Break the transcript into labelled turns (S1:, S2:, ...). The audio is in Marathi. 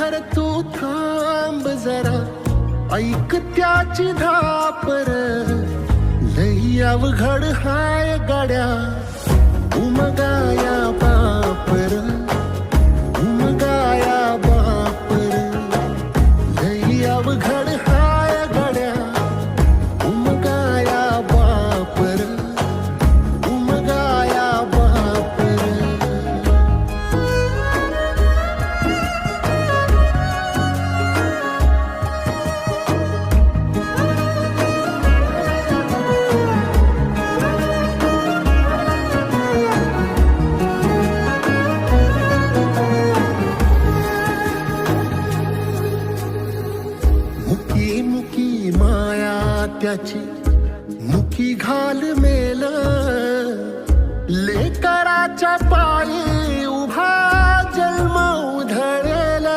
S1: भर तू थांब जरा, ऐक त्याची धापर. लई अवघड हाय गाड्या उमगाया बापर, उमगाया बापर. लई अवघड हाय गाड्या उमगाया बापर, उमगाया बापर. मुकी मुकी माया त्याची मुकी घाल मेल, लेकराच्या पायी